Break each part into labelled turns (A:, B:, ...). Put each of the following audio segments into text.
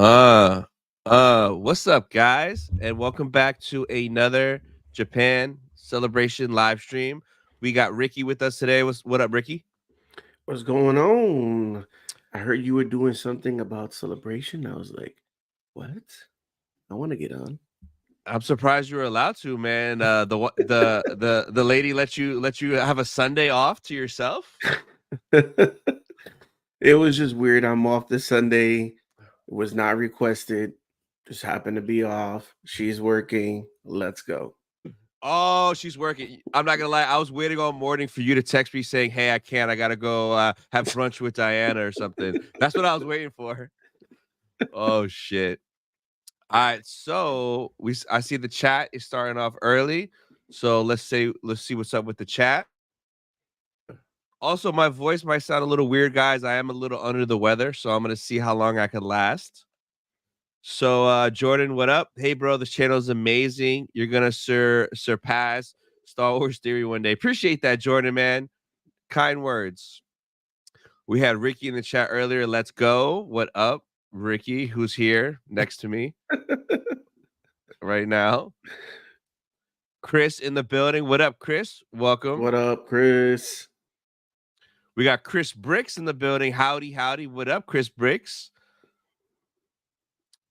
A: Uh, what's up, guys? And welcome back to another Japan celebration live stream. We got Ricky with us today. What up, Ricky?
B: What's going on? I heard you were doing something about celebration. I was like, what? I want to get on.
A: I'm surprised you were allowed to, man. The lady let you have a Sunday off to yourself.
B: It was just weird. I'm off this Sunday. It was not requested. Just happened to be off. She's working. Let's go.
A: Oh, she's working. I'm not gonna lie. I was waiting all morning for you to text me saying, "Hey, I can't. I gotta go have brunch with Diana or something." That's what I was waiting for. Oh shit. All right, so I see the chat is starting off early. So let's see what's up with the chat. Also, my voice might sound a little weird, guys. I am a little under the weather, so I'm gonna see how long I can last. So Jordan, what up? Hey bro, this channel is amazing. You're gonna surpass Star Wars Theory one day. Appreciate that, Jordan, man. Kind words. We had Ricky in the chat earlier. Let's go. What up, Ricky? Who's here next to me right now? Chris in the building. What up, Chris? Welcome.
B: What up, Chris?
A: We got Chris Bricks in the building. Howdy, howdy. What up, Chris Bricks?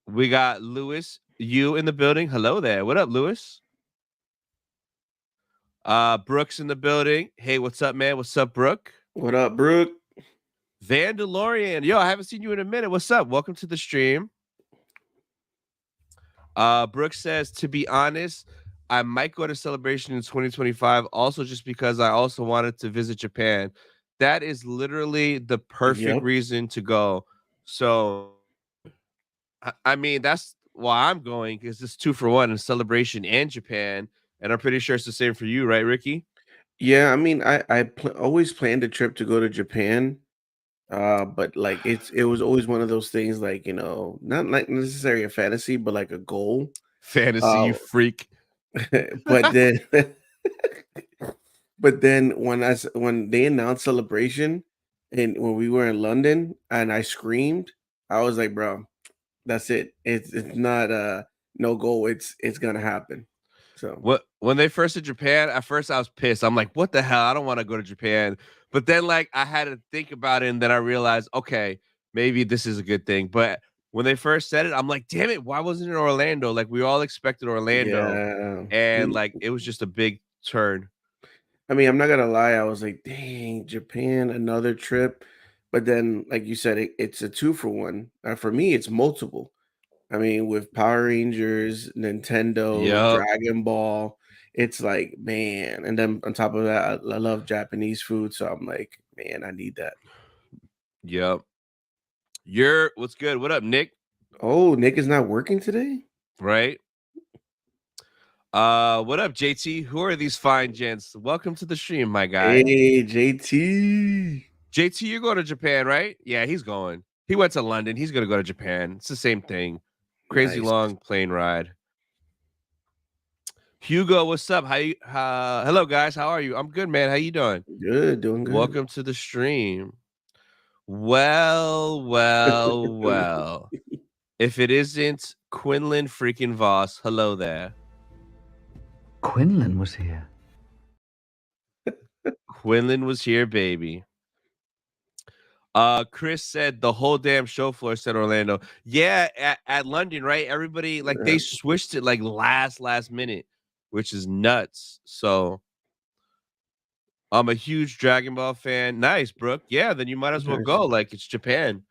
A: We got Lewis you in the building. Hello there. What up, Lewis? Brooks in the building. Hey, what's up, man? What's up, Brooke?
B: What up, Brooke?
A: Vandalorian. Yo, I haven't seen you in a minute. What's up? Welcome to the stream. Brooks says, to be honest, I might go to Celebration in 2025 also just because I also wanted to visit Japan. That is literally the perfect
B: Yep.
A: reason to go. So, I mean, that's why I'm going because it's 2 for 1 in Celebration and Japan. And I'm pretty sure it's the same for you, right, Ricky?
B: Yeah, I mean, always planned a trip to go to Japan. But like it was always one of those things like, not like necessarily a fantasy, but like a goal.
A: Fantasy,
B: Uh
A: you freak.
B: but then but then when they announced celebration and when we were in London and I screamed, I was like, bro, that's it. It's not no goal, it's gonna happen. So
A: What when they first did Japan, at first I was pissed. I'm like, what the hell? I don't want to go to Japan. But then like I had to think about it and then I realized, okay, maybe this is a good thing. But when they first said it, I'm like, damn it, why wasn't it Orlando? Like we all expected Orlando.
B: yeah.
A: And like it was just a big turn.
B: I mean, I'm not gonna lie. I was like, "Dang, Japan, another trip." But then, like you said, it's a 2 for 1. For me, it's multiple. I mean, with Power Rangers, Nintendo,
A: Yep.
B: Dragon Ball, it's like, man. And then on top of that, I love Japanese food, so I'm like, man, I need that.
A: Yep. You're what's good? What up, Nick?
B: Oh, Nick is not working today?
A: Right? What up, JT? Who are these fine gents? Welcome to the stream, my guy.
B: Hey, JT.
A: JT, you go to Japan, right? Yeah, he's going. He went to London. He's gonna go to Japan. It's the same thing. Crazy
B: Nice.
A: long plane ride. Hugo, what's up? How you? Hello, guys. How are you? I'm good, man. How you doing?
B: Good, doing good.
A: Welcome to the stream. Well, well, well. If it isn't Quinlan freaking Voss, hello there.
C: Quinlan was here.
A: Quinlan was here, baby. Chris said the whole damn show floor said Orlando. Yeah, at London, right? Everybody like they switched it like last minute, which is nuts. So I'm a huge Dragon Ball fan. Nice, Brooke. Yeah, then you might as well
B: Nice.
A: go. Like it's Japan.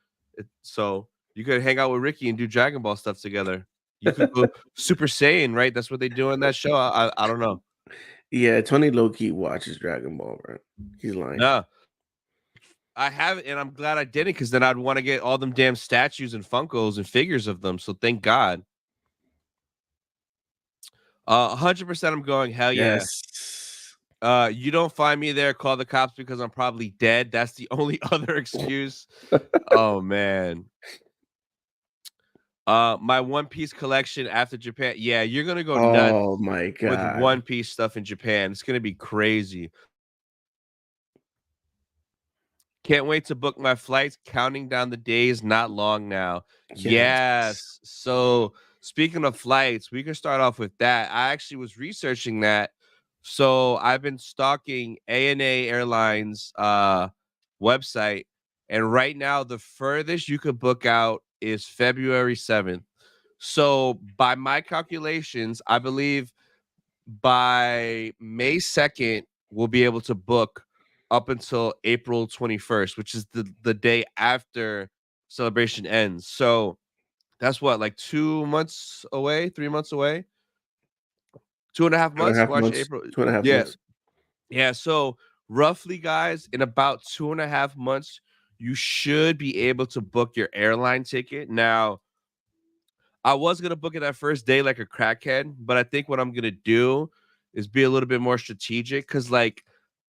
A: So you could hang out with Ricky and do Dragon Ball stuff together. You could go Super Saiyan, right? That's what they do in that show. I don't know.
B: Yeah, Tony low key watches Dragon Ball, right? He's lying.
A: No, I haven't, and I'm glad I didn't because then I'd want to get all them damn statues and Funkos and figures of them. So thank God. 100% I'm going. Hell yeah.
B: Yes.
A: You don't find me there. Call the cops because I'm probably dead. That's the only other excuse. Oh man. My One Piece collection after Japan. Yeah, you're gonna go nuts
B: Oh my
A: with
B: god.
A: One Piece stuff in Japan. It's gonna be crazy. Can't wait to book my flights. Counting down the days, not long now.
B: Yes.
A: Yes. So speaking of flights, we can start off with that. I actually was researching that. So I've been stalking ANA Airlines website, and right now the furthest you could book out is February 7th. So by my calculations, I believe by May 2nd, we'll be able to book up until April 21st, which is the day after celebration ends. So that's what, like 2 months away, 3 months away, 2.5 months, March, April.
B: 2.5
A: Yeah.
B: months.
A: Yeah. So roughly, guys, in about 2.5 months, you should be able to book your airline ticket. Now, I was gonna book it that first day like a crackhead, but I think what I'm gonna do is be a little bit more strategic because like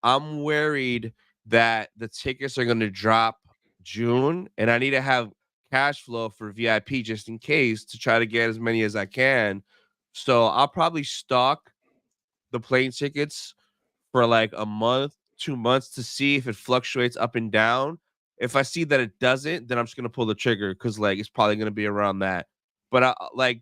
A: I'm worried that the tickets are gonna drop June and I need to have cash flow for VIP just in case to try to get as many as I can. So I'll probably stock the plane tickets for like a month, 2 months to see if it fluctuates up and down. If I see that it doesn't, then I'm just gonna pull the trigger because like it's probably gonna be around that. But like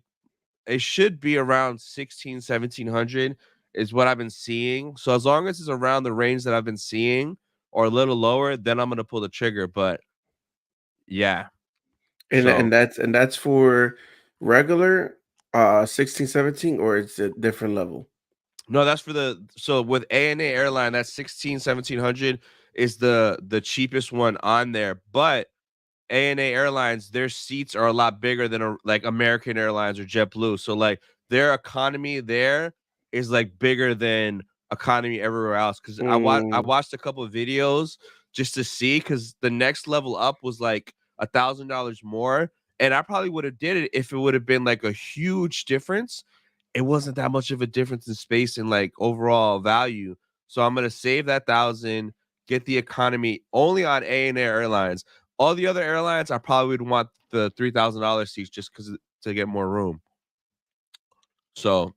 A: it should be around 16, 1700 is what I've been seeing. So as long as it's around the range that I've been seeing or a little lower, then I'm gonna pull the trigger. But yeah.
B: And
A: So
B: that's for regular 16, 17, or it's a different level?
A: no, that's for the so with ANA airline, that's 16, 1700 is the cheapest one on there. But ANA Airlines, their seats are a lot bigger than like American Airlines or JetBlue. So like their economy there is like bigger than economy everywhere else. Because I
B: Mm,
A: watched a couple of videos just to see because the next level up was like $1,000 more, and I probably would have did it if it would have been like a huge difference. It wasn't that much of a difference in space and like overall value. So I'm gonna save that thousand, get the economy only on ANA Airlines. All the other airlines, I probably would want the $3,000 seats just because to get more room. So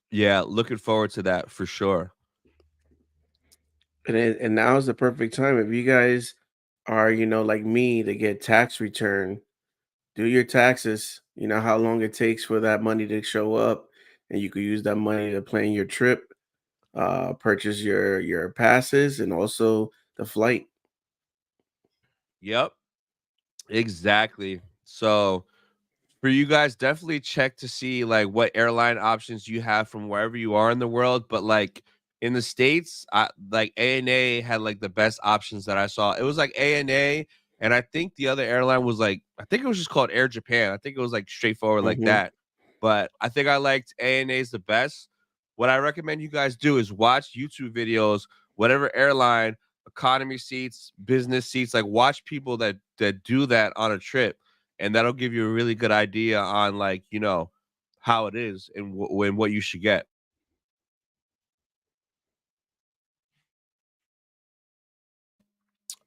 A: yeah, looking forward to that for sure.
B: and now is the perfect time if you guys are, like me, to get tax return. Do your taxes. You know how long it takes for that money to show up, and you could use that money to plan your trip, purchase your passes, and also the flight.
A: Yep, exactly. So for you guys, definitely check to see like what airline options you have from wherever you are in the world. But like in the States, like ANA had like the best options that I saw. It was like ANA, and I think the other airline was like I think it was just called Air Japan. I think it was like straightforward like
B: Hmm.
A: that. But I think I liked ANA's the best. What I recommend you guys do is watch YouTube videos, whatever airline, economy seats, business seats, like watch people that do that on a trip, and that'll give you a really good idea on like how it is and when what you should get.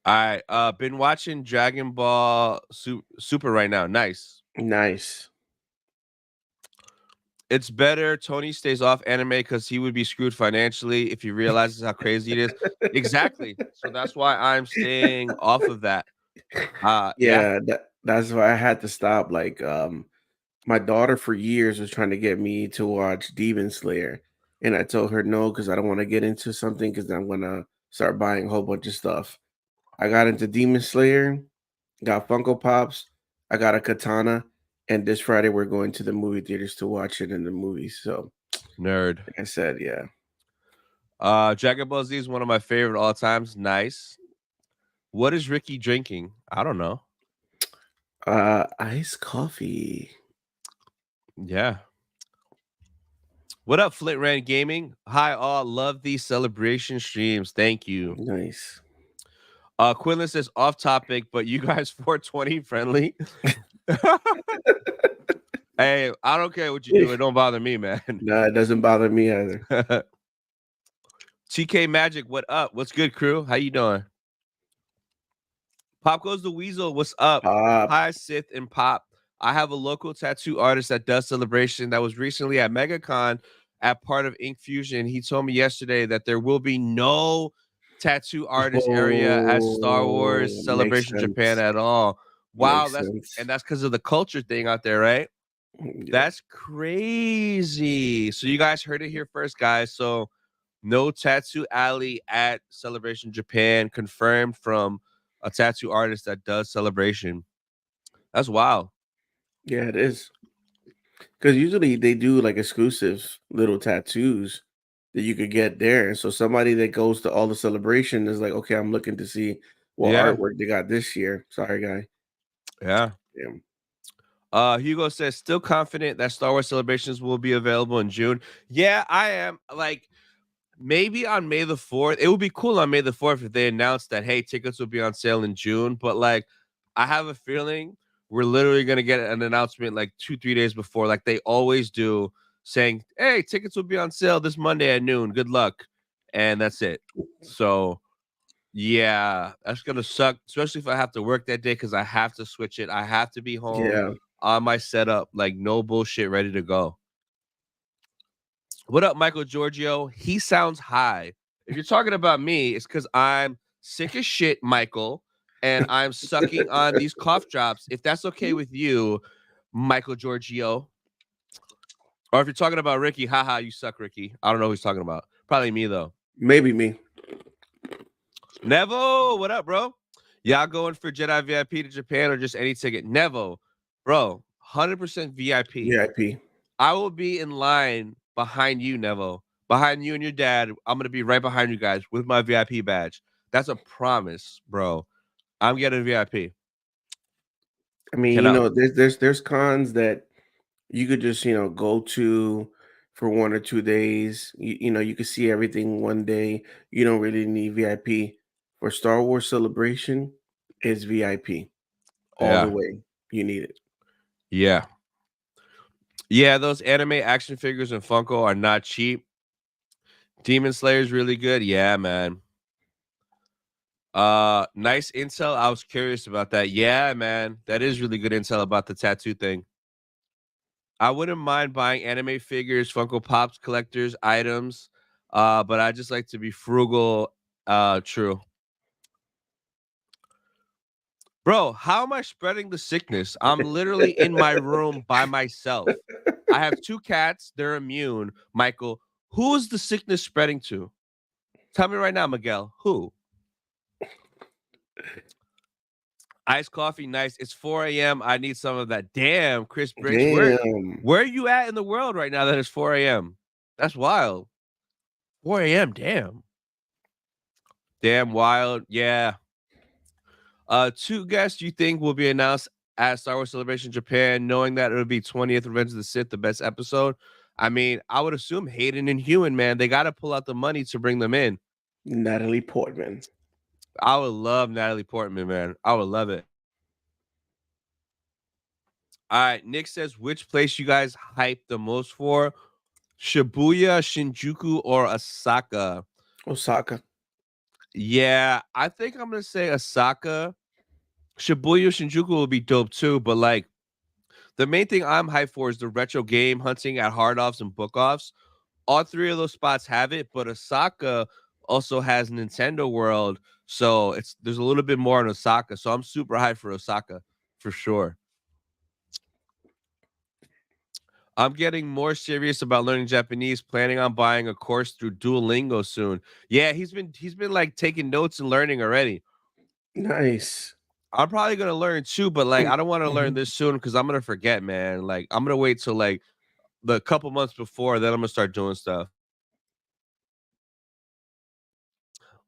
A: All right, been watching Dragon Ball Super right now. Nice.
B: Nice.
A: It's better Tony stays off anime because he would be screwed financially if he realizes how crazy it is. Exactly. So that's why I'm staying off of that. Yeah.
B: Yeah, that's why I had to stop. Like, my daughter for years was trying to get me to watch Demon Slayer, and I told her no because I don't want to get into something because I'm gonna start buying a whole bunch of stuff. I got into Demon Slayer, got Funko Pops, I got a katana, and this Friday we're going to the movie theaters to watch it in the movies. So,
A: Nerd.
B: like I said, yeah,
A: Dragon Ball Z is one of my favorite all times. Nice. What is Ricky drinking? I don't know.
B: iced coffee,
A: Yeah. What up, Flint Rand Gaming? Hi, all. Love these celebration streams. Thank you.
B: nice.
A: Quinlan says off topic, but you guys 420 friendly. Hey, I don't care what you do. It don't bother me, man.
B: No, it doesn't bother me either.
A: TK Magic, what up? What's good, crew? How you doing? Pop goes the Weasel. What's up?
B: Pop.
A: Hi, Sith and Pop. I have a local tattoo artist that does celebration that was recently at MegaCon at part of Ink Fusion. He told me yesterday that there will be no tattoo artist area at Star Wars
B: Oh, makes
A: Celebration Japan
B: sense.
A: at all. Wow,
B: Makes
A: that's
B: sense.
A: because of the culture thing out there, right?
B: Yeah.
A: That's crazy. So you guys heard it here first, guys. So no tattoo alley at Celebration Japan confirmed from a tattoo artist that does Celebration. That's wild.
B: Yeah, it is. Because usually they do like exclusive little tattoos that you could get there. And so somebody that goes to all the celebration is like, okay, I'm looking to see what
A: Yeah,
B: artwork they got this year. Sorry, guy.
A: yeah.
B: Yeah.
A: Hugo says still confident that Star Wars Celebrations will be available in June. Yeah, I am. Like maybe on May the 4th. It would be cool on May the 4th if they announced that hey, tickets will be on sale in June. But like, I have a feeling we're literally gonna get an announcement like 2-3 days before, like they always do, saying, "Hey, tickets will be on sale this Monday at noon. Good luck," and that's it. So yeah, that's gonna suck, especially if I have to work that day because I have to switch it. I have to be home
B: Yeah.
A: on my setup, like no bullshit, ready to go. What up, Michael Giorgio? He sounds high. If you're talking about me, it's because I'm sick as shit, Michael, and I'm sucking on these cough drops. If that's okay with you, Michael Giorgio. Or if you're talking about Ricky, haha, you suck, Ricky. I don't know who he's talking about. Probably me, though.
B: Maybe me.
A: Nevo, what up, bro? Y'all going for Jedi VIP to Japan or just any ticket? Nevo, bro, 100% VIP.
B: VIP.
A: I will be in line behind you, Nevo. Behind you and your dad. I'm gonna be right behind you guys with my VIP badge. That's a promise, bro. I'm getting VIP.
B: I mean,
A: Cannot.
B: there's cons that you could just, go to for 1 or 2 days. You could see everything one day. You don't really need VIP. For Star Wars Celebration, it's VIP all the
A: Yeah.
B: way. You need it.
A: Yeah. Yeah, those anime action figures and Funko are not cheap. Demon Slayer's really good. Yeah, man. Nice intel. I was curious about that. Yeah, man. That is really good intel about the tattoo thing. I wouldn't mind buying anime figures, Funko Pops, collectors, items. But I just like to be frugal. True. Bro, how am I spreading the sickness? I'm literally in my room by myself. I have 2 cats, they're immune. Michael, who is the sickness spreading to? Tell me right now, Miguel. Who? Iced coffee, nice. It's 4 a.m. I need some of that. Damn, Chris Briggs. Where
B: Damn.
A: where are you at in the world right now that it's 4 a.m.? That's wild. 4 a.m. Damn. Damn wild. Yeah. 2 guests you think will be announced at Star Wars Celebration Japan, knowing that it'll be 20th Revenge of the Sith, the best episode. I mean, I would assume Hayden and Hewan, man. They got to pull out the money to bring them in.
B: Natalie Portman.
A: I would love Natalie Portman, man. I would love it. All right, Nick says, which place you guys hype the most for? Shibuya, Shinjuku, or Osaka?
B: Osaka.
A: Yeah, I think I'm gonna say Osaka. Shibuya, Shinjuku will be dope too, but like the main thing I'm hyped for is the retro game hunting at hard offs and book offs. All 3 of those spots have it, but Osaka also has Nintendo World, so there's a little bit more in Osaka. So I'm super hyped for Osaka for sure. I'm getting more serious about learning Japanese, planning on buying a course through Duolingo soon. Yeah, he's been like taking notes and learning already.
B: Nice.
A: I'm probably gonna learn too, but like I don't want to learn
B: Mhm.
A: this soon because I'm gonna forget, man. Like I'm gonna wait till like the couple months before, then I'm gonna start doing stuff.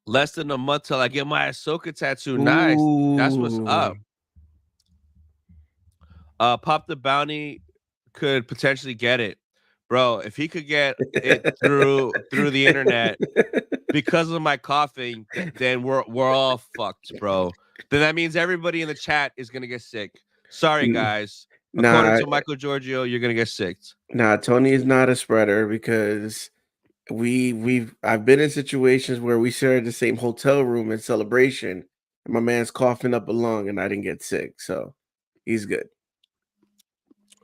A: Less than a month till I get my Ahsoka tattoo. Nice. That's what's
B: Ooh.
A: up. Pop the Bounty could potentially get it. Bro, if he could get it through the internet because of my coughing, then we're all fucked, bro. Then that means everybody in the chat is gonna get sick. Sorry,
B: N-
A: guys. According
B: Nah,
A: to Michael Giorgio, you're gonna get sick.
B: nah, Tony is not a spreader because I've been in situations where we shared the same hotel room in celebration, and my man's coughing up a lung, and I didn't get sick, so he's good.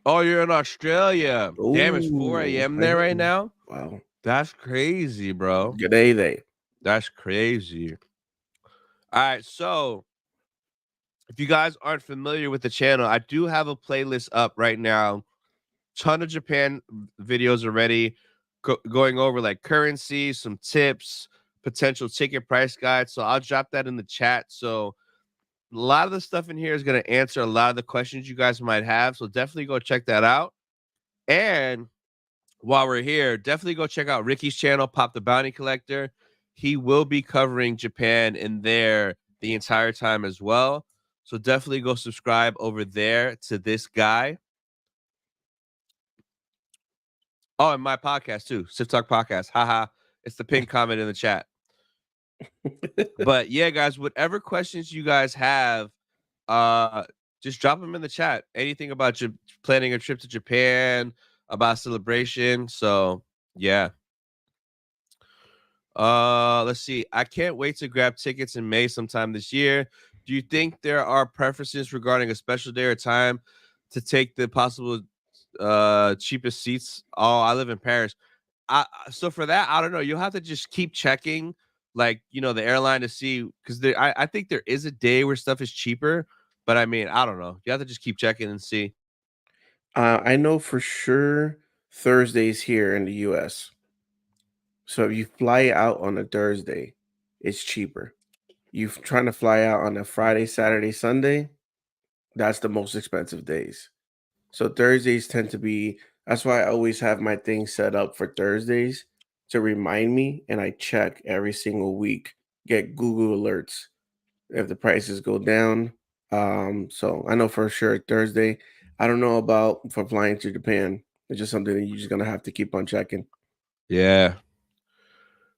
A: Oh, you're in Australia. Damn, it's 4
B: Ooh,
A: a.m. there right now.
B: wow.
A: That's crazy, bro.
B: Good day, they.
A: That's crazy. All right, so if you guys aren't familiar with the channel, I do have a playlist up right now. Ton of Japan videos already, going over like currency, some tips, potential ticket price guides. So I'll drop that in the chat. So a lot of the stuff in here is going to answer a lot of the questions you guys might have. So definitely go check that out. And while we're here, definitely go check out Ricky's channel, Pop the Bounty Collector. He will be covering Japan in there the entire time as well. So definitely go subscribe over there to this guy. Oh, and my podcast too, Sip Talk Podcast. Haha. It's the pinned comment in the chat. But yeah, guys, whatever questions you guys have, uh, just drop them in the chat. Anything about planning a trip to Japan, about celebration. So yeah. Let's see. I can't wait to grab tickets in May sometime this year. Do you think there are preferences regarding a special day or time to take the possible cheapest seats? Oh, I live in Paris. So for that, I don't know. You'll have to just keep checking, like, the airline to see, because I think there is a day where stuff is cheaper, but I mean, I don't know. You have to just keep checking and see.
B: I know for sure Thursdays here in the US. So if you fly out on a Thursday, it's cheaper. You trying to fly out on a Friday, Saturday, Sunday, that's the most expensive days. So Thursdays tend to be, that's why I always have my thing set up for Thursdays to remind me, and I check every single week, get Google alerts if the prices go down. So I know for sure Thursday. I don't know about for flying to Japan. It's just something that you're just gonna have to keep on checking.
A: Yeah.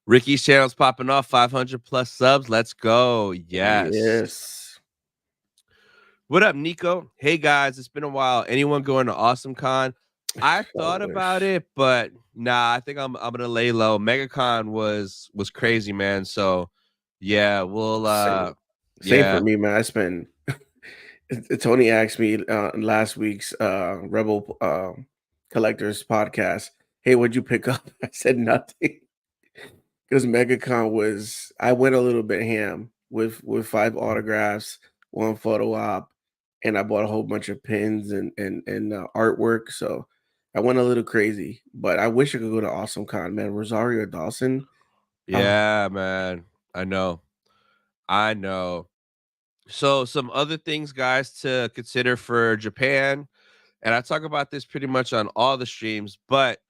A: Ricky's channel's popping off, 500 plus subs. Let's go. Yes.
B: Yes.
A: What up, Nico? Hey guys, it's been a while. Anyone going to Awesome Con? I
B: I
A: thought about
B: wish.
A: it, but nah, I think I'm gonna lay low. MegaCon was crazy, man. So yeah, we'll
B: Same. Same for
A: yeah.
B: me, man. I spent Tony asked me in last week's Rebel Collectors podcast, "Hey, what'd you pick up?" I said nothing because MegaCon was. I went a little bit ham with 5 autographs, 1 photo op, and I bought a whole bunch of pins and artwork. So I went a little crazy, but I wish I could go to Awesome Con, man. Rosario Dawson. Oh,
A: Yeah, man. I know. I know. So some other things, guys, to consider for Japan, and I talk about this pretty much on all the streams, but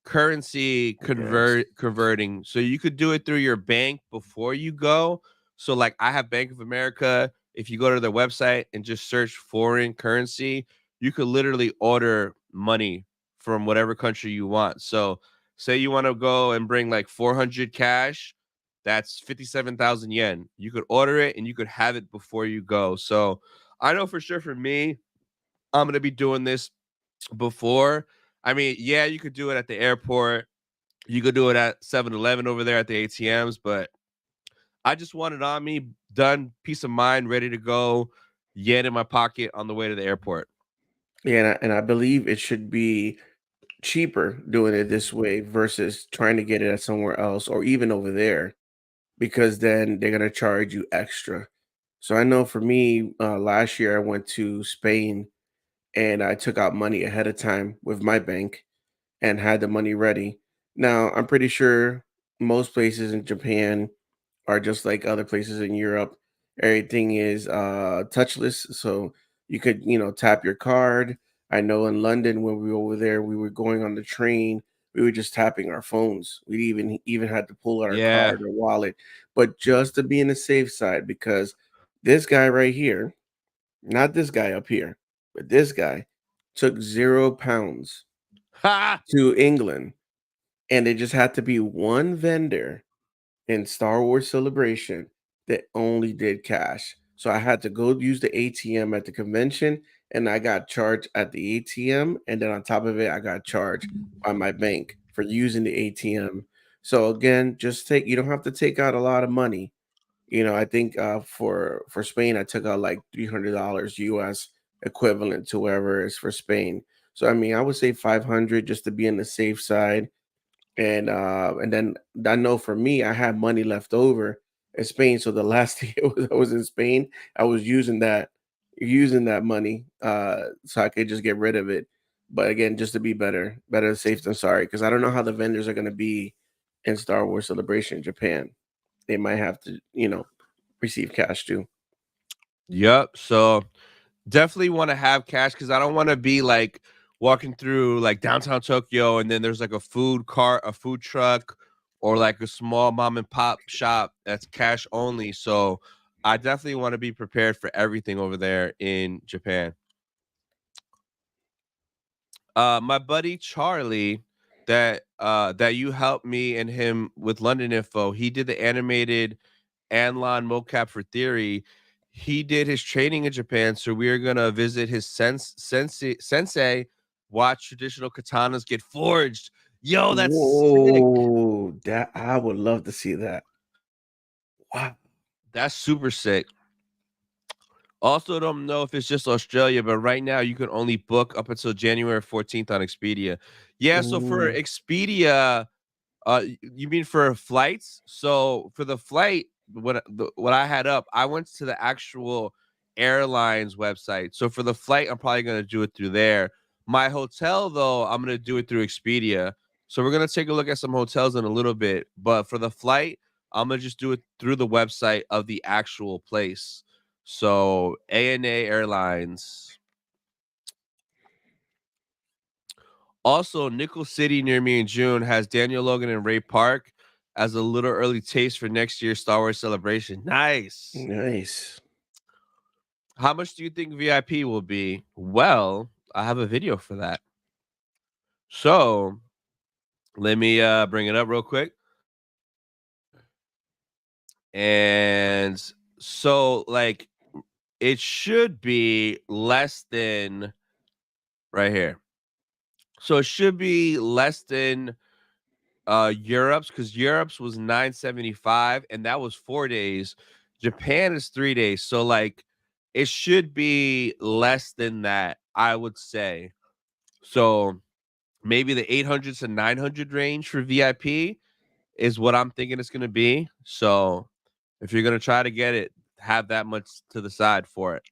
A: currency
B: yes.
A: converting. So you could do it through your bank before you go. So like I have Bank of America. If you go to their website and just search foreign currency, you could literally order money from whatever country you want. So say you want to go and bring like 400 cash, that's 57,000 yen. You could order it and you could have it before you go. So I know for sure for me, I'm going to be doing this before. I mean, yeah, you could do it at the airport. You could do it at 7-Eleven over there at the ATMs, but I just want it on me, done, peace of mind, ready to go, yen in my pocket on the way to the airport.
B: Yeah, and I believe it should be cheaper doing it this way versus trying to get it at somewhere else or even over there because then they're gonna charge you extra. So I know for me, last year I went to Spain and I took out money ahead of time with my bank and had the money ready. Now I'm pretty sure most places in Japan are just like other places in Europe. Everything is touchless, so you could, tap your card. I know in London when we were over there, we were going on the train, we were just tapping our phones. We even had to pull out our
A: Yeah.
B: card or wallet, but just to be in the safe side because this guy right here, not this guy up here, but this guy took £0
A: Ha!
B: to England, and it just had to be one vendor in Star Wars Celebration that only did cash. So I had to go use the ATM at the convention and I got charged at the ATM. And then on top of it, I got charged by my bank for using the ATM. So again, you don't have to take out a lot of money. I think for Spain, I took out like $300 US equivalent to wherever it's for Spain. So I mean, I would say 500 just to be on the safe side And then I know for me, I had money left over in Spain. So the last thing I was in Spain, I was using that money so I could just get rid of it. But again, just to be better safe than sorry, because I don't know how the vendors are going to be in Star Wars Celebration in Japan. They might have to, receive cash too.
A: Yep. So definitely want to have cash because I don't want to be like walking through like downtown Tokyo and then there's like a food cart, a food truck, or like a small mom and pop shop that's cash only. So I definitely want to be prepared for everything over there in Japan. My buddy Charlie, that you helped me and him with London info. He did the animated Anlon mocap for Theory. He did his training in Japan, so we are gonna visit his sensei, watch traditional katanas get forged. Yo, that's sick.
B: Whoa, that I would love to see that. Wow.
A: That's super sick. Also, don't know if it's just Australia, but right now you can only book up until January 14th on Expedia. Yeah, so for
B: Ooh.
A: Expedia, you mean for flights? So for the flight, what I had up, I went to the actual airlines website. So for the flight, I'm probably gonna do it through there. My hotel, though, I'm gonna do it through Expedia. So we're gonna take a look at some hotels in a little bit. But for the flight, I'm gonna just do it through the website of the actual place. So ANA Airlines. Also, Nickel City near me in June has Daniel Logan and Ray Park as a little early taste for next year's Star Wars celebration. Nice.
B: Nice.
A: How much do you think VIP will be? Well, I have a video for that. So let me bring it up real quick. And so, like, it should be less than right here. So it should be less than Europe's because Europe's was 975 and that was 4 days. Japan is 3 days. So like it should be less than that, I would say. So maybe the 800 to 900 range for VIP is what I'm thinking it's gonna be. So if you're gonna try to get it, have that much to the side for it.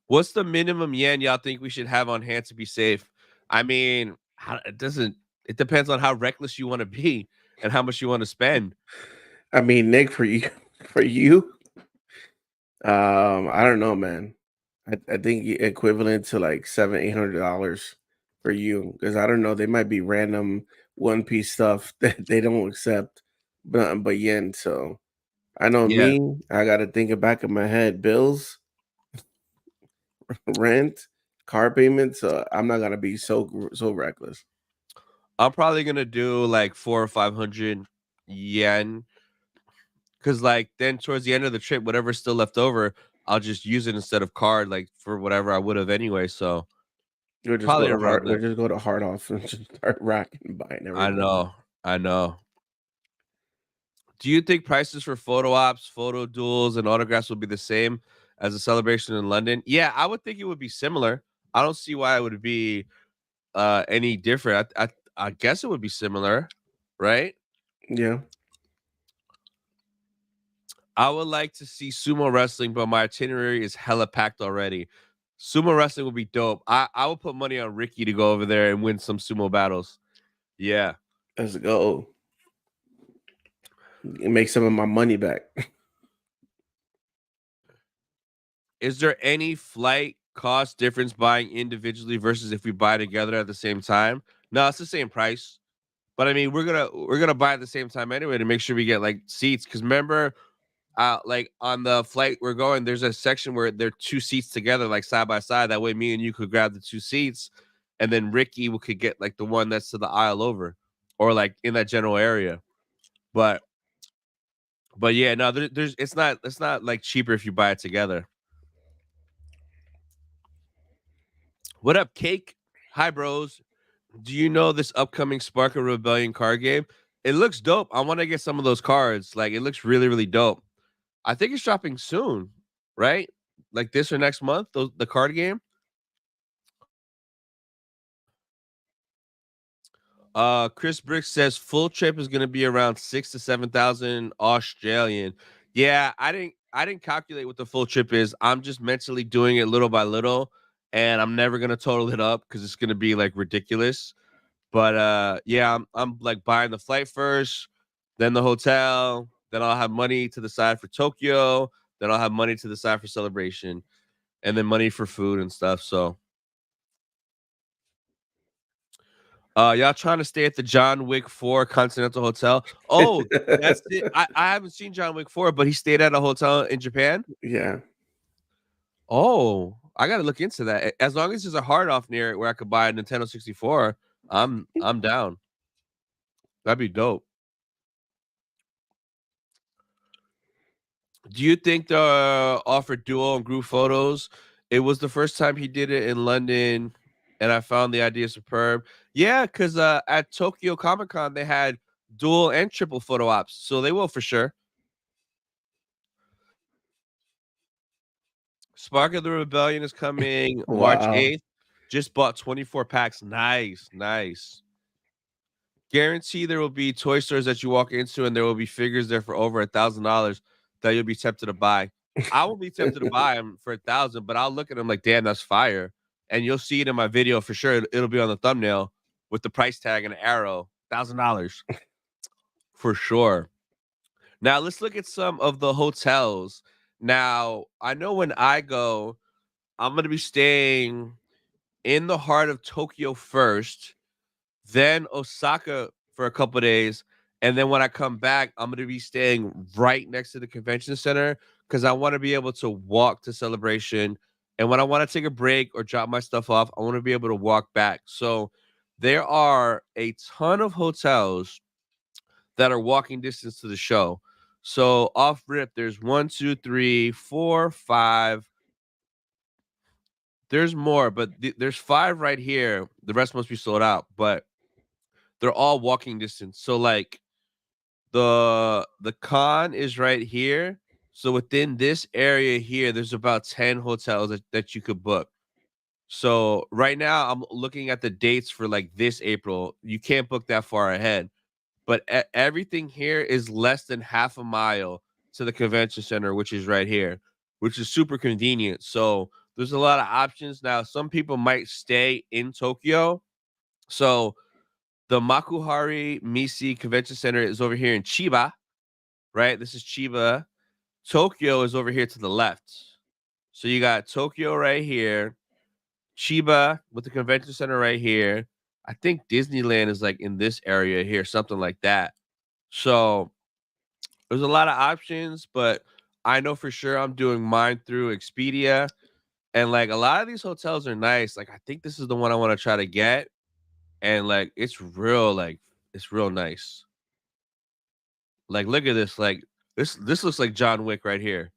A: What's the minimum yen y'all think we should have on hand to be safe? I mean, it doesn't. It depends on how reckless you want to be and how much you want to spend.
B: I mean, Nick, for you, for you, I don't know, man. I think equivalent to like $700-800 for you, because I don't know, they might be random one piece stuff that they don't accept, but yen. So I know
A: Yeah,
B: me, I got to think it back in my head: bills, rent, car payments. I'm not gonna be so reckless.
A: I'm probably gonna do like 400 or 500 yen because like then towards the end of the trip, whatever's still left over, I'll just use it instead of card, like for whatever I would have anyway. So probably around
B: We'll
A: that.
B: just go to Hard Off and just start racking and buying
A: I
B: everything.
A: know, I know. Do you think prices for photo ops, photo duels, and autographs will be the same as a celebration in London? Yeah, I would think it would be similar. I don't see why it would be any different. I guess it would be similar, right?
B: Yeah,
A: I would like to see sumo wrestling, but my itinerary is hella packed already. Sumo wrestling would be dope. I would put money on Ricky to go over there and win some sumo battles. Yeah.
B: let's go. And make some of my money back.
A: Is there any flight cost difference buying individually versus if we buy together at the same time? No, it's the same price. But I mean, we're gonna buy at the same time anyway to make sure we get like seats. Because remember, like on the flight we're going, there's a section where there are two seats together, like side by side. That way, me and you could grab the two seats, and then Ricky could get like the one that's to the aisle over, or like in that general area. But yeah, no, there's it's not like cheaper if you buy it together. What up, Cake? Hi, bros. Do you know this upcoming Spark of Rebellion card game? It looks dope. I want to get some of those cards. Like it looks really, really dope. I think it's dropping soon, right? Like this or next month, the card game. Chris Brick says full trip is gonna be around 6 to 7,000 Australian. Yeah, I didn't calculate what the full trip is. I'm just mentally doing it little by little, and I'm never gonna total it up because it's gonna be like ridiculous. But yeah, I'm like buying the flight first, then the hotel, then I'll have money to the side for Tokyo, then I'll have money to the side for celebration, and then money for food and stuff. So y'all trying to stay at the John Wick 4 Continental Hotel? Oh, that's it. I haven't seen John Wick 4, but he stayed at a hotel in Japan.
B: Yeah.
A: Oh, I gotta look into that. As long as there's a hard off near it where I could buy a Nintendo 64, I'm down. That'd be dope. Do you think the offer duo and group photos? It was the first time he did it in London, and I found the idea superb. Yeah, because at Tokyo Comic Con they had dual and triple photo ops, so they will for sure. Spark of the Rebellion is coming March
B: Wow.
A: 8th. Just bought 24 packs. Nice, nice. Guarantee there will be toy stores that you walk into and there will be figures there for over $1,000 that you'll be tempted to buy. I will be tempted to buy them for 1,000, but I'll look at them like, damn, that's fire. And you'll see it in my video for sure. It'll be on the thumbnail with the price tag and an arrow, $1,000 for sure. Now let's look at some of the hotels. Now I know when I go, I'm gonna be staying in the heart of Tokyo first, then Osaka for a couple days, and then when I come back, I'm gonna be staying right next to the convention center because I want to be able to walk to Celebration, and when I want to take a break or drop my stuff off, I want to be able to walk back. So there are a ton of hotels that are walking distance to the show. So off rip, there's one, two, three, four, five. There's more, but there's five right here. The rest must be sold out, but they're all walking distance. So like the con is right here. So within this area here, there's about 10 hotels that you could book. So right now I'm looking at the dates for like this April. You can't book that far ahead, but everything here is less than half a mile to the convention center, which is right here, which is super convenient. So there's a lot of options now. Some people might stay in Tokyo. So the Makuhari Misi Convention Center is over here in Chiba, right? This is Chiba. Tokyo is over here to the left. So you got Tokyo right here, Chiba with the convention center right here. I think Disneyland is like in this area here, something like that. So there's a lot of options, but I know for sure I'm doing mine through Expedia. And like a lot of these hotels are nice. Like I think this is the one I want to try to get. And like it's real nice. Like look at this. Like this looks like John Wick right here.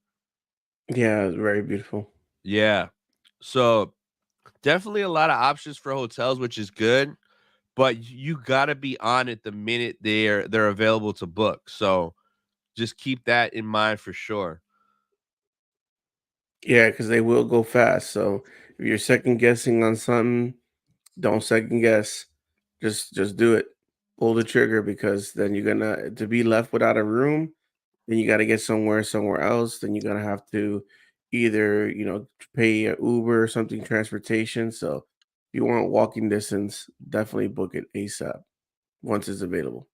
B: Yeah, very beautiful.
A: Yeah. So definitely a lot of options for hotels, which is good. But you gotta be on it the minute they're available to book. So just keep that in mind for sure.
B: Yeah, because they will go fast. So if you're second guessing on something, don't second guess. Just do it. Pull the trigger because then you're gonna to be left without a room, then you gotta get somewhere else. Then you're gonna have to either, pay a Uber or something transportation. So if you want walking distance, definitely book it ASAP once it's available.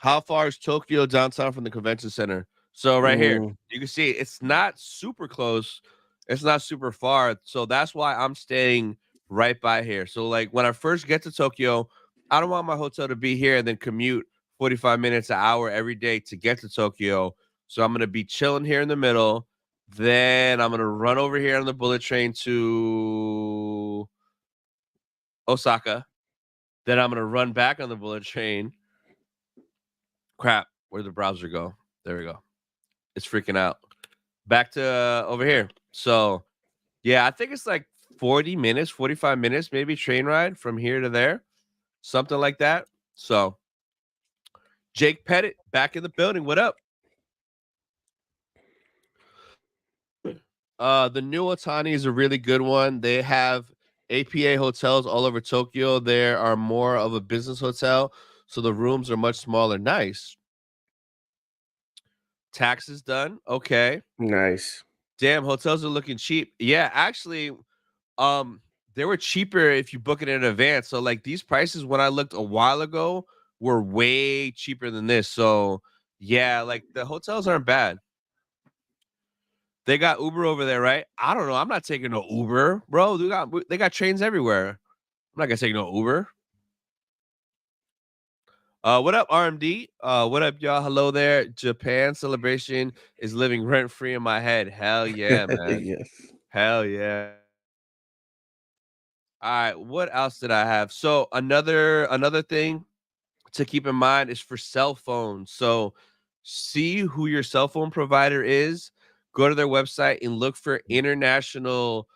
A: How far is Tokyo downtown from the convention center? So right here,
B: Mm,
A: you can see it's not super close. It's not super far. So that's why I'm staying right by here. So like when I first get to Tokyo, I don't want my hotel to be here and then commute 45 minutes an hour every day to get to Tokyo. So I'm gonna be chilling here in the middle. Then I'm gonna run over here on the bullet train to Osaka. Then I'm gonna run back on the bullet train. Crap, where'd the browser go? There we go. It's freaking out. Back to over here. So yeah, I think it's like 40 minutes, 45 minutes, maybe train ride from here to there, something like that. So Jake Pettit back in the building. What up? The new Otani is a really good one. They have APA hotels all over Tokyo, there are more of a business hotel, so the rooms are much smaller. Nice. Taxes done. Okay.
B: Nice.
A: Damn, hotels are looking cheap. Yeah, actually, um, they were cheaper if you book it in advance. So like these prices when I looked a while ago were way cheaper than this. So yeah, like the hotels aren't bad. They got Uber over there, right? I don't know. I'm not taking no Uber, bro. They got trains everywhere. I'm not gonna take no Uber. What up, RMD? What up, y'all? Hello there. Japan celebration is living rent free in my head. Hell yeah, man.
B: Yes.
A: Hell yeah. All right. What else did I have? So another thing to keep in mind is for cell phones. So see who your cell phone provider is. Go to their website and look for international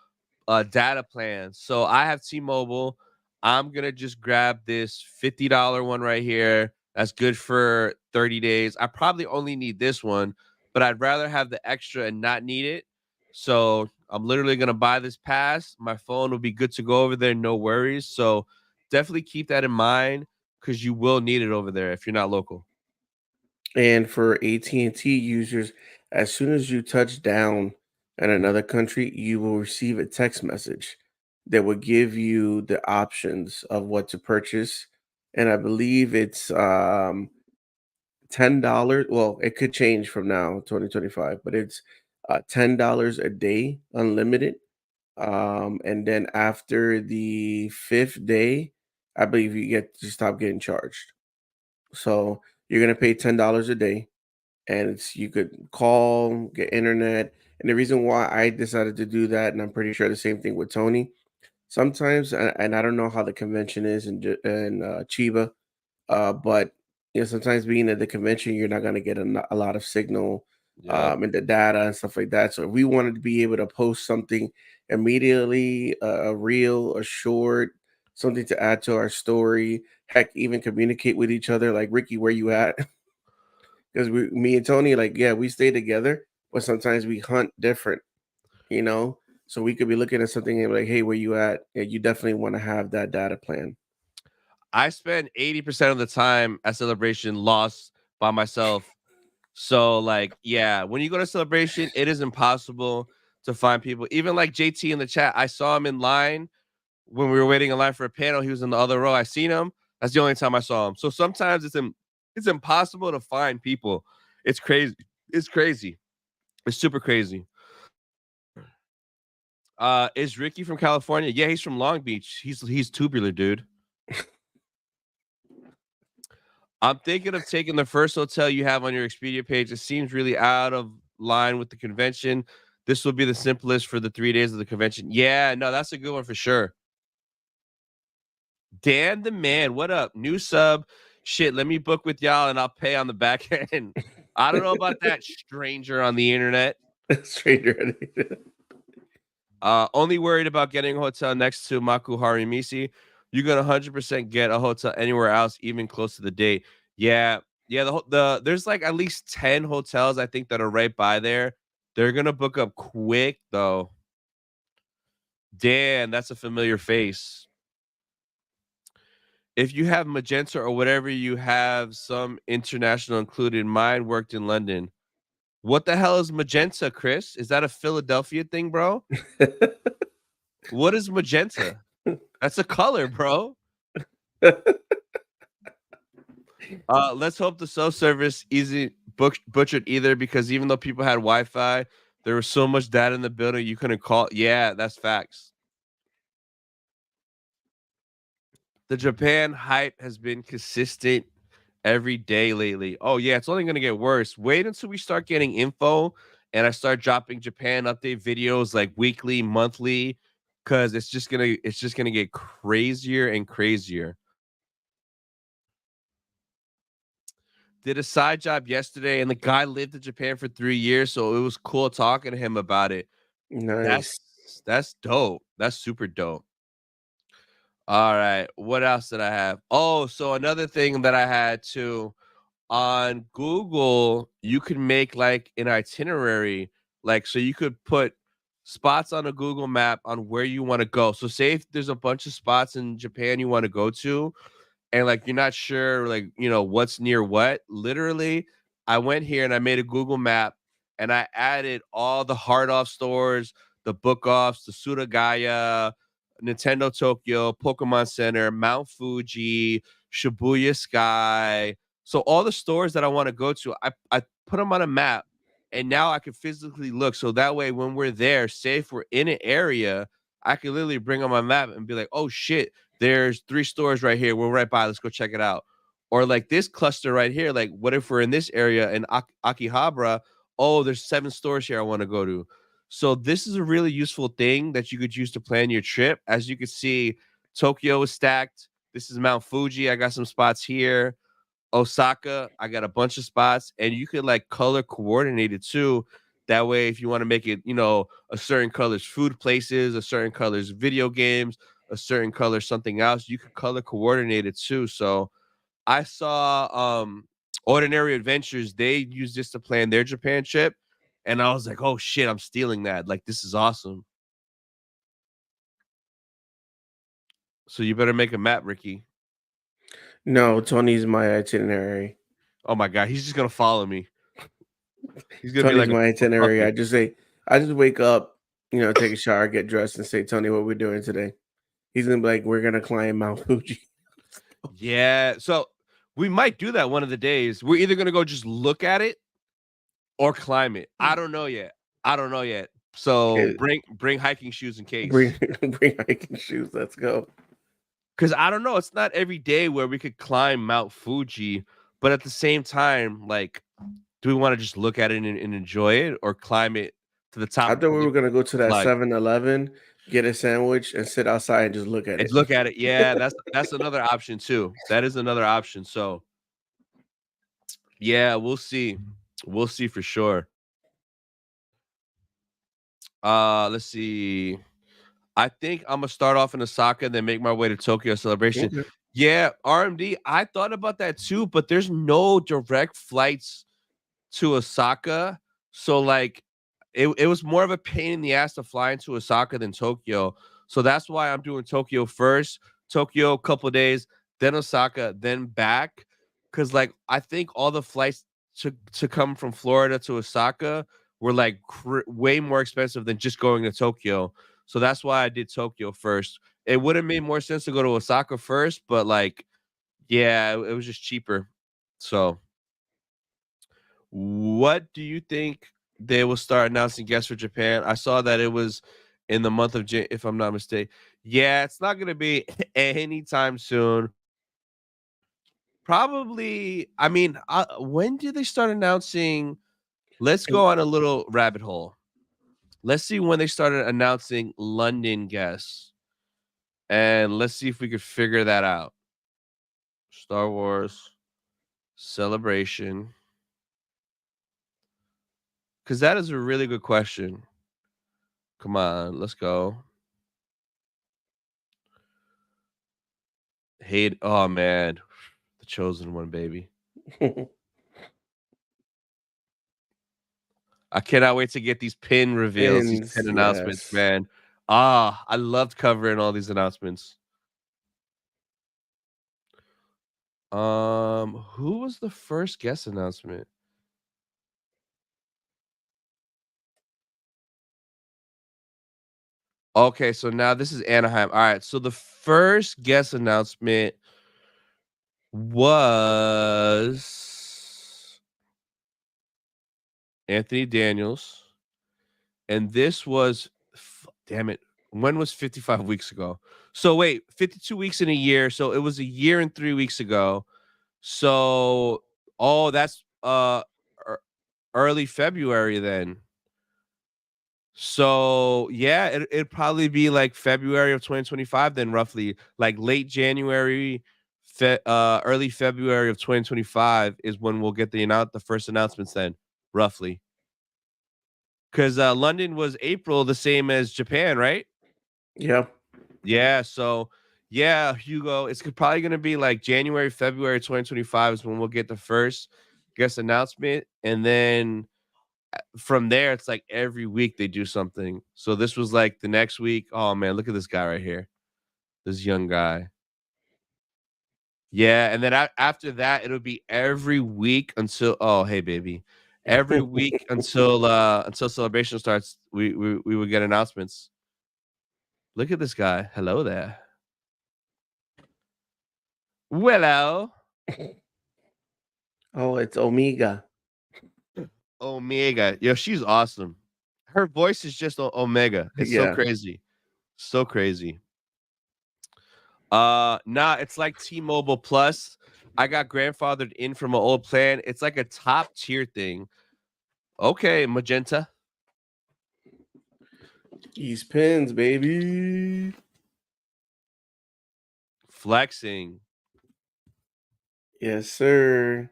A: data plans. So I have T-Mobile. I'm gonna just grab this $50 one right here. That's good for 30 days. I probably only need this one, but I'd rather have the extra and not need it. So I'm literally gonna buy this pass. My phone will be good to go over there, no worries. So definitely keep that in mind because you will need it over there if you're not local.
B: And for AT&T users, as soon as you touch down in another country, you will receive a text message that will give you the options of what to purchase. And I believe it's $10. Well, it could change from now, 2025, but it's $10 a day, unlimited. And then after the fifth day, I believe you get to stop getting charged. So you're gonna pay $10 a day, and it's you could call, get internet. And the reason why I decided to do that, and I'm pretty sure the same thing with Tony. Sometimes, and I don't know how the convention is in Chiba, but sometimes being at the convention, you're not gonna get a lot of signal,
A: Yep.
B: and the data and stuff like that. So if we wanted to be able to post something immediately, a reel, a short, something to add to our story, heck, even communicate with each other, like Ricky, where you at? Because me and Tony, like, yeah, we stay together, but sometimes we hunt different, you know. So we could be looking at something and be like, hey, where you at? Yeah, you definitely want to have that data plan.
A: I spend 80% of the time at celebration lost by myself. So like, yeah, when you go to celebration, it is impossible to find people. Even like JT in the chat, I saw him in line when we were waiting in line for a panel. He was in the other row. I seen him. That's the only time I saw him. So sometimes it's impossible to find people. It's crazy. It's crazy. It's super crazy. Is Ricky from California? Yeah, he's from Long Beach. He's tubular, dude. I'm thinking of taking the first hotel you have on your Expedia page. It seems really out of line with the convention. This will be the simplest for the 3 days of the convention. Yeah, no, that's a good one for sure. Dan the man, what up? New sub. Shit, let me book with y'all and I'll pay on the back end. I don't know about that stranger on the internet.
B: Stranger.
A: Only worried about getting a hotel next to Makuhari Misi. You're gonna 100% get a hotel anywhere else, even close to the date. Yeah, yeah. There's like at least 10 hotels I think that are right by there. They're gonna book up quick though. Dan, that's a familiar face. If you have Magenta or whatever you have, some international included. Mine worked in London. What the hell is Magenta, Chris? Is that a Philadelphia thing, bro? What is Magenta? That's a color, bro. Let's hope the cell service isn't butchered either, because even though people had Wi-Fi, there was so much data in the building you couldn't call. Yeah, that's facts. The Japan hype has been consistent every day lately. Oh yeah, it's only gonna get worse. Wait until we start getting info and I start dropping Japan update videos like weekly, monthly, because it's just gonna get crazier and crazier. Did a side job yesterday, and the guy lived in Japan for 3 years, so it was cool talking to him about it. That's
B: Nice.
A: that's dope. That's super dope. All right, what else did I have? Oh, so another thing that I had too on Google, you could make like an itinerary, like so you could put spots on a Google map on where you want to go. So say if there's a bunch of spots in Japan you want to go to, and like you're not sure like what's near what, literally I went here and I made a Google map and I added all the hard off stores, the book offs, the Suragaya, Nintendo Tokyo, Pokemon Center, Mount Fuji, Shibuya Sky. So all the stores that I want to go to, I put them on a map, and now I can physically look, so that way when we're there, say if we're in an area, I can literally bring on my map and be like, oh shit, there's 3 stores right here. We're right by. Let's go check it out. Or like this cluster right here. Like, what if we're in this area in Akihabara? Oh, there's 7 stores here I want to go to. So this is a really useful thing that you could use to plan your trip. As you can see, Tokyo is stacked. This is Mount Fuji. I got some spots here. Osaka, I got a bunch of spots, and you could like color coordinate it too. That way, if you want to make it, a certain color's food places, a certain color's video games, a certain color something else, you could color coordinate it too. So I saw Ordinary Adventures, they use this to plan their Japan trip, and I was like, oh shit, I'm stealing that. Like, this is awesome. So you better make a map, Ricky.
B: No, Tony's my itinerary.
A: Oh my god, he's just gonna follow me. He's gonna be
B: Tony's
A: like,
B: my itinerary.
A: "Fuck
B: I
A: it."
B: just wake up, take a shower, get dressed, and say, Tony, what we're doing today. He's gonna be like, we're gonna climb Mount Fuji.
A: Yeah. So we might do that one of the days. We're either gonna go just look at it or climb it. I don't know yet. So
B: Okay,
A: bring hiking shoes in
B: bring
A: case.
B: bring hiking shoes. Let's go.
A: Because I don't know. It's not every day where we could climb Mount Fuji, but at the same time, like, do we want to just look at it and enjoy it, or climb it to the
B: I
A: top
B: thought we
A: like,
B: were gonna go to that
A: like
B: 7-Eleven, get a sandwich, and sit outside and just look at
A: and
B: it.
A: look at it? Yeah, that's another option too. That is another option. So yeah, we'll see. We'll see for sure. Let's see. I think I'm gonna start off in Osaka and then make my way to Tokyo Celebration.
B: Okay.
A: Yeah, RMD. I thought about that too, but there's no direct flights to Osaka. So like it was more of a pain in the ass to fly into Osaka than Tokyo. So that's why I'm doing Tokyo first. Tokyo a couple days, then Osaka, then back. Cause like I think all the flights to come from Florida to Osaka were like way more expensive than just going to Tokyo. So that's why I did Tokyo first. It would have made more sense to go to Osaka first, but like, yeah, it was just cheaper. So what do you think they will start announcing guests for Japan? I saw that it was in the month of Jan, if I'm not mistaken. Yeah, it's not going to be anytime soon. Probably, I mean, when do they start announcing? Let's go on a little rabbit hole. Let's see when they started announcing London guests. And let's see if we could figure that out. Star Wars Celebration. Because that is a really good question. Come on, let's go. Hate. Oh man, the chosen one, baby. I cannot wait to get these pin reveals, these
B: Pins,
A: pin announcements,
B: yes.
A: man. I loved covering all these announcements. Who was the first guest announcement? Okay, so now this is Anaheim. All right, so the first guest announcement was Anthony Daniels, and this was, damn it, when was 55 weeks ago? So wait, 52 weeks in a year. So it was a year and 3 weeks ago. So oh, that's early February then. So yeah, it'd probably be like February of 2025 then, roughly like late January, early February of 2025 is when we'll get the first announcements then, roughly. Because London was April, the same as Japan, right?
B: Yeah.
A: Yeah. So yeah, Hugo, it's probably gonna be like January, February 2025 is when we'll get the first guest announcement, and then from there, it's like every week they do something. So this was like the next week. Oh man, look at this guy right here. This young guy. Yeah, and then after that, it'll be every week until oh hey baby, every week until celebration starts. We would get announcements. Look at this guy. Hello there. Hello.
B: Oh, it's Omega.
A: Omega. Yo, she's awesome. Her voice is just Omega. It's so
B: Yeah.
A: crazy. So crazy. Nah, it's like T-Mobile Plus. I got grandfathered in from an old plan. It's like a top tier thing. Okay, Magenta.
B: These pins, baby.
A: Flexing.
B: Yes, sir.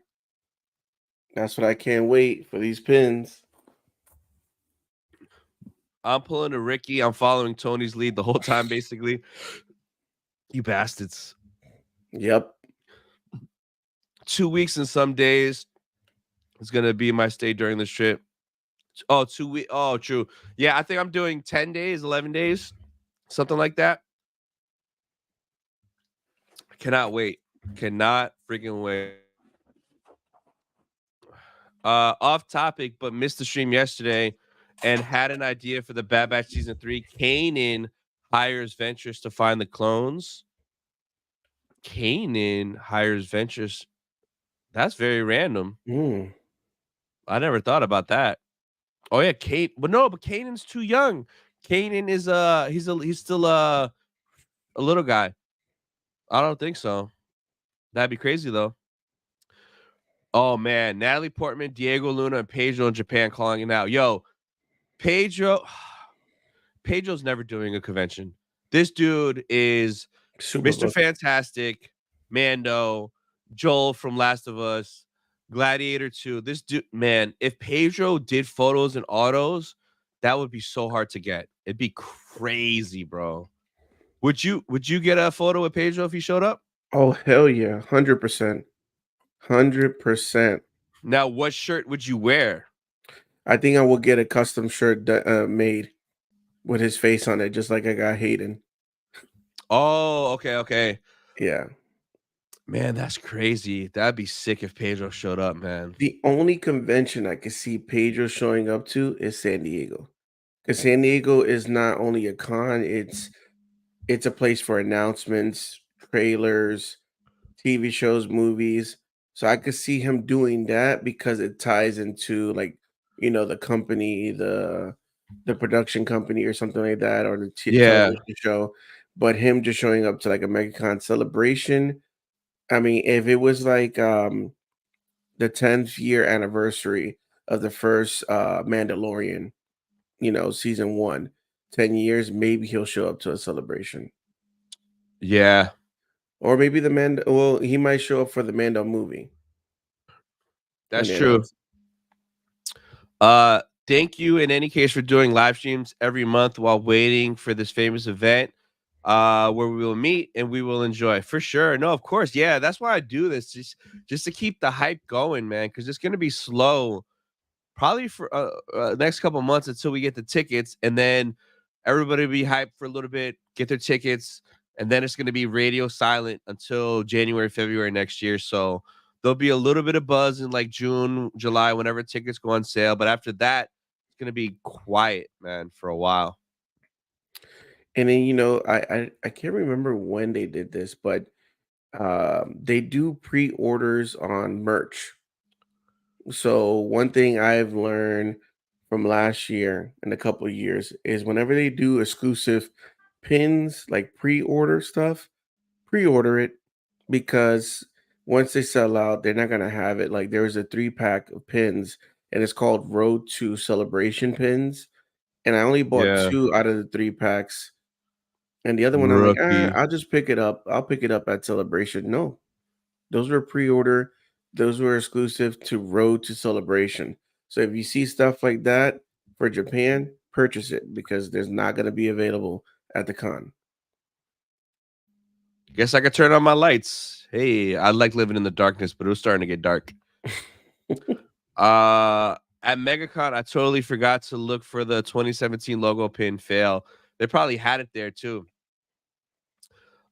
B: That's what I can't wait for these pins.
A: I'm pulling a Ricky. I'm following Tony's lead the whole time, basically. You bastards.
B: Yep.
A: 2 weeks and some days is gonna be my stay during this trip. Oh, 2 weeks. Oh, true. Yeah, I think I'm doing 10 days, 11 days, something like that. Cannot wait. Cannot freaking wait. Off topic, but missed the stream yesterday and had an idea for the Bad Batch season 3. Kanan hires Ventress to find the clones. Kanan hires Ventress. That's very random.
B: Mm.
A: I never thought about that. Oh yeah, Kate. But no, but Kanan's too young. Kanan is he's still a little guy. I don't think so. That'd be crazy though. Oh man, Natalie Portman, Diego Luna, and Pedro in Japan calling it out. Yo, Pedro's never doing a convention. This dude is
B: Super
A: Mr.
B: book.
A: Fantastic, Mando, Joel from Last of Us, Gladiator 2. This dude, man, if Pedro did photos and autos, that would be so hard to get. It'd be crazy, bro. Would you get a photo with Pedro if he showed up?
B: Oh hell yeah, 100%, 100%.
A: Now, what shirt would you wear?
B: I think I will get a custom shirt made with his face on it, just like I got Hayden.
A: Oh, okay.
B: Yeah.
A: Man, that's crazy. That'd be sick if Pedro showed up, man.
B: The only convention I could see Pedro showing up to is San Diego, because San Diego is not only a con; it's a place for announcements, trailers, TV shows, movies. So I could see him doing that because it ties into like the company, the production company or something like that, or the
A: Yeah.
B: television show. But him just showing up to like a MegaCon celebration. I mean, if it was like the 10th year anniversary of the first Mandalorian, season one, 10 years, maybe he'll show up to a celebration.
A: Yeah,
B: Or maybe well, he might show up for the Mando movie when
A: that's
B: they
A: true.
B: announce.
A: Thank you in any case for doing live streams every month while waiting for this famous event where we will meet and we will enjoy for sure. No, of course. Yeah, that's why I do this just to keep the hype going, man, because it's going to be slow probably for next couple months until we get the tickets, and then everybody will be hyped for a little bit, get their tickets, and then it's going to be radio silent until January, February next year. So there'll be a little bit of buzz in like June, July, whenever tickets go on sale. But after that, it's going to be quiet, man, for a while.
B: And then I can't remember when they did this, but they do pre-orders on merch. So one thing I've learned from last year and a couple of years is whenever they do exclusive pins, like pre-order stuff, pre-order it, because once they sell out, they're not gonna have it. Like there was a 3-pack of pins, and it's called Road to Celebration pins, and I only bought
A: Yeah,
B: 2 out of the 3 packs, and the other one I'm like,
A: rookie.
B: I'll just pick it up. I'll pick it up at Celebration. No, those were pre-order. Those were exclusive to Road to Celebration. So if you see stuff like that for Japan, purchase it because there's not going to be available at the con.
A: Guess I could turn on my lights. Hey, I like living in the darkness, but it was starting to get dark. At MegaCon, I totally forgot to look for the 2017 logo pin fail. They probably had it there too.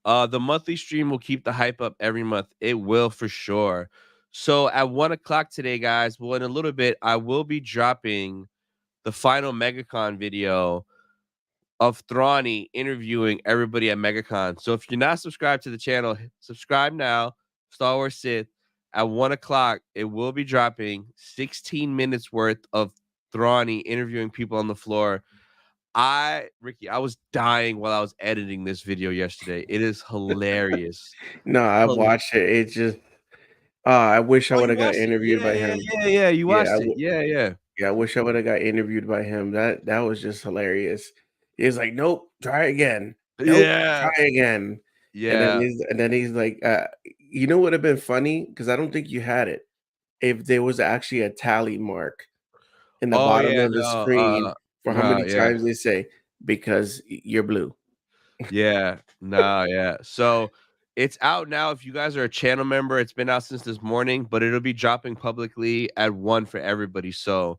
A: The monthly stream will keep the hype up every month. It will for sure. So at 1 o'clock today, guys, well, in a little bit, I will be dropping the final MegaCon video of Thrawny interviewing everybody at MegaCon. So if you're not subscribed to the channel, subscribe now. Star Wars Sith. At 1 o'clock, it will be dropping 16 minutes worth of Thrawny interviewing people on the floor. Ricky, I was dying while I was editing this video yesterday. It is hilarious.
B: No, I've watched it. It's just, I wish I
A: Oh,
B: would
A: you
B: have got
A: watched it?
B: interviewed by him.
A: Yeah. You
B: Yeah,
A: watched it. Yeah.
B: yeah, I wish I would have got interviewed by him. That was just hilarious. He's like, "Nope, try again. Nope,
A: Yeah.
B: try again."
A: Yeah.
B: And then he's like, you know what would have been funny? Because I don't think you had it. If there was actually a tally mark in the
A: Oh,
B: bottom
A: yeah.
B: of the screen
A: No.
B: for how
A: No.
B: many
A: Yeah.
B: times they say, because you're blue.
A: Yeah. No. Yeah. So it's out now. If you guys are a channel member, it's been out since this morning, but it'll be dropping publicly at 1 for everybody. So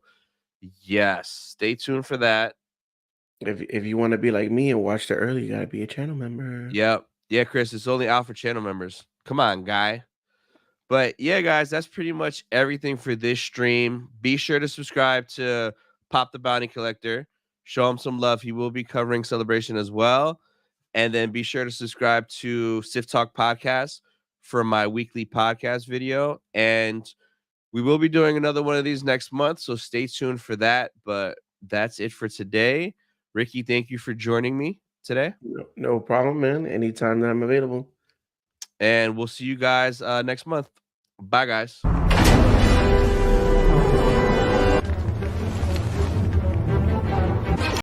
A: yes, stay tuned for that.
B: If you want to be like me and watch it early, you gotta be a channel member.
A: Yep. Yeah, Chris, it's only out for channel members. Come on, guy. But yeah, guys, that's pretty much everything for this stream. Be sure to subscribe to Pop the Bounty Collector. Show him some love. He will be covering Celebration as well. And then be sure to subscribe to Sif Talk Podcast for my weekly podcast video. And we will be doing another one of these next month. So stay tuned for that. But that's it for today. Ricky, thank you for joining me today.
B: No problem, man. Anytime that I'm available.
A: And we'll see you guys next month. Bye, guys.